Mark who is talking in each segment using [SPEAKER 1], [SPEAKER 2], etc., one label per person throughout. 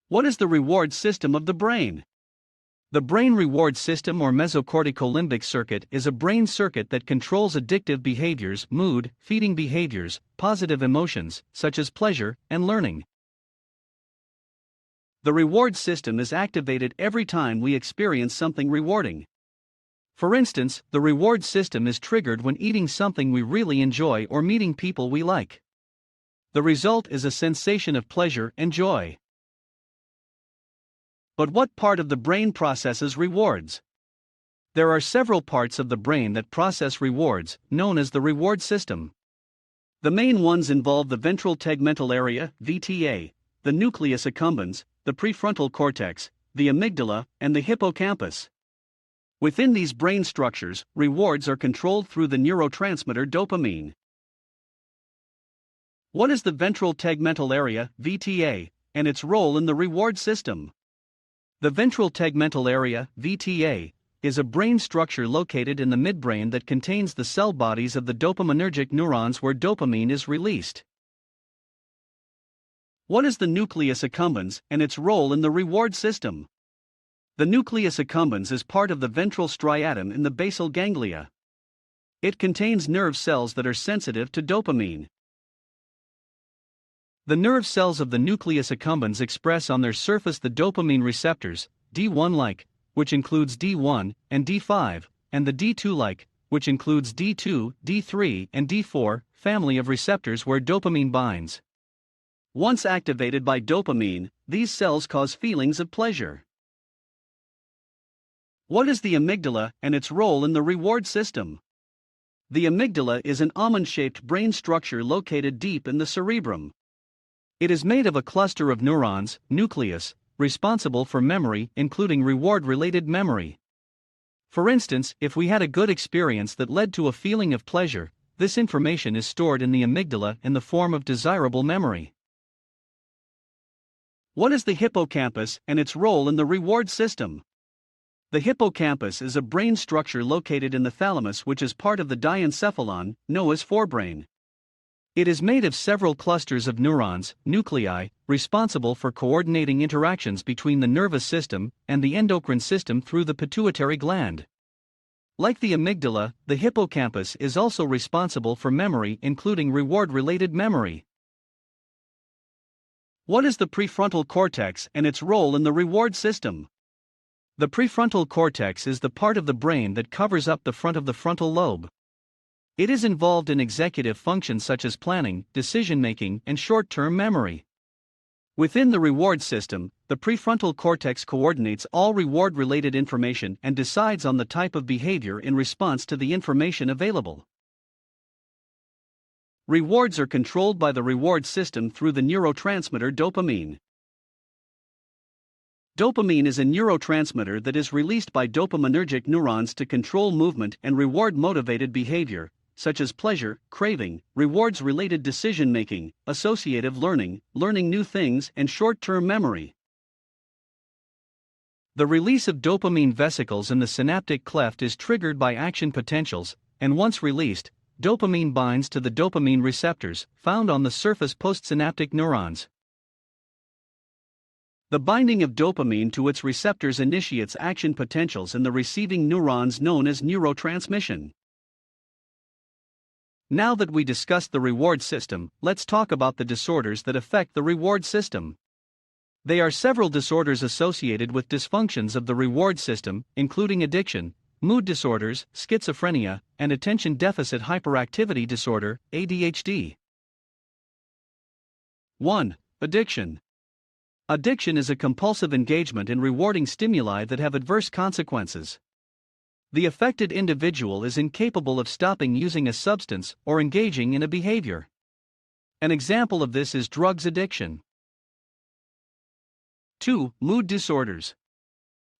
[SPEAKER 1] What is the reward system of the brain? The brain reward system or mesocortical limbic circuit is a brain circuit that controls addictive behaviors, mood, feeding behaviors, positive emotions, such as pleasure and learning. The reward system is activated every time we experience something rewarding. For instance, the reward system is triggered when eating something we really enjoy or meeting people we like. The result is a sensation of pleasure and joy. But what part of the brain processes rewards? There are several parts of the brain that process rewards, known as the reward system. The main ones involve the ventral tegmental area, VTA, the nucleus accumbens, the prefrontal cortex, the amygdala, and the hippocampus. Within these brain structures, rewards are controlled through the neurotransmitter dopamine. What is the ventral tegmental area, VTA, and its role in the reward system? The ventral tegmental area, VTA, is a brain structure located in the midbrain that contains the cell bodies of the dopaminergic neurons where dopamine is released. What is the nucleus accumbens and its role in the reward system? The nucleus accumbens is part of the ventral striatum in the basal ganglia. It contains nerve cells that are sensitive to dopamine. The nerve cells of the nucleus accumbens express on their surface the dopamine receptors, D1-like, which includes D1 and D5, and the D2-like, which includes D2, D3, and D4, family of receptors where dopamine binds. Once activated by dopamine, these cells cause feelings of pleasure. What is the amygdala and its role in the reward system? The amygdala is an almond-shaped brain structure located deep in the cerebrum. It is made of a cluster of neurons, nucleus, responsible for memory, including reward-related memory. For instance, if we had a good experience that led to a feeling of pleasure, this information is stored in the amygdala in the form of desirable memory. What is the hippocampus and its role in the reward system? The hippocampus is a brain structure located in the thalamus, which is part of the diencephalon, known as forebrain. It is made of several clusters of neurons, nuclei, responsible for coordinating interactions between the nervous system and the endocrine system through the pituitary gland. Like the amygdala, the hippocampus is also responsible for memory, including reward-related memory. What is the prefrontal cortex and its role in the reward system? The prefrontal cortex is the part of the brain that covers up the front of the frontal lobe. It is involved in executive functions such as planning, decision-making, and short-term memory. Within the reward system, the prefrontal cortex coordinates all reward-related information and decides on the type of behavior in response to the information available. Rewards are controlled by the reward system through the neurotransmitter dopamine. Dopamine is a neurotransmitter that is released by dopaminergic neurons to control movement and reward-motivated behavior, such as pleasure, craving, rewards-related decision-making, associative learning, learning new things, and short-term memory. The release of dopamine vesicles in the synaptic cleft is triggered by action potentials, and once released, dopamine binds to the dopamine receptors, found on the surface postsynaptic neurons. The binding of dopamine to its receptors initiates action potentials in the receiving neurons known as neurotransmission. Now that we discussed the reward system, let's talk about the disorders that affect the reward system. There are several disorders associated with dysfunctions of the reward system, including addiction, mood disorders, schizophrenia, and attention deficit hyperactivity disorder, ADHD. 1. Addiction. Addiction is a compulsive engagement in rewarding stimuli that have adverse consequences. The affected individual is incapable of stopping using a substance or engaging in a behavior. An example of this is drugs addiction. 2. Mood disorders.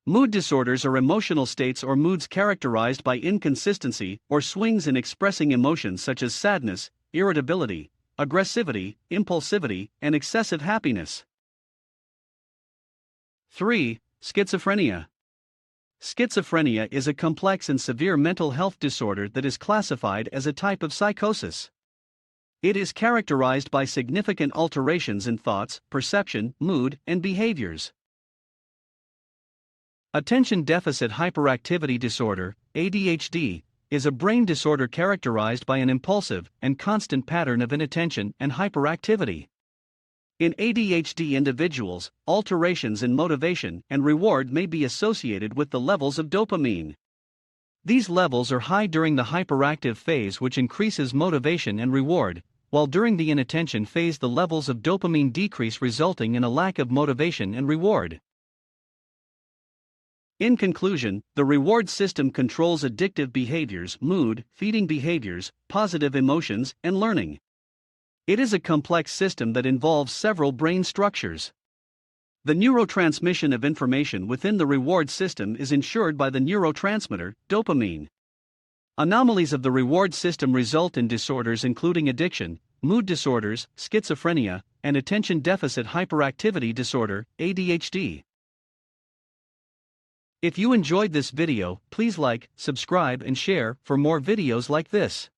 [SPEAKER 1] Mood disorders are emotional states or moods characterized by inconsistency or swings in expressing emotions such as sadness, irritability, aggressivity, impulsivity, and excessive happiness. 3. Schizophrenia. Schizophrenia is a complex and severe mental health disorder that is classified as a type of psychosis. It is characterized by significant alterations in thoughts, perception, mood, and behaviors. Attention Deficit Hyperactivity Disorder, ADHD, is a brain disorder characterized by an impulsive and constant pattern of inattention and hyperactivity. In ADHD individuals, alterations in motivation and reward may be associated with the levels of dopamine. These levels are high during the hyperactive phase, which increases motivation and reward, while during the inattention phase the levels of dopamine decrease, resulting in a lack of motivation and reward. In conclusion, the reward system controls addictive behaviors, mood, feeding behaviors, positive emotions, and learning. It is a complex system that involves several brain structures. The neurotransmission of information within the reward system is ensured by the neurotransmitter dopamine. Anomalies of the reward system result in disorders including addiction, mood disorders, schizophrenia, and attention deficit hyperactivity disorder, ADHD. If you enjoyed this video, please like, subscribe, and share for more videos like this.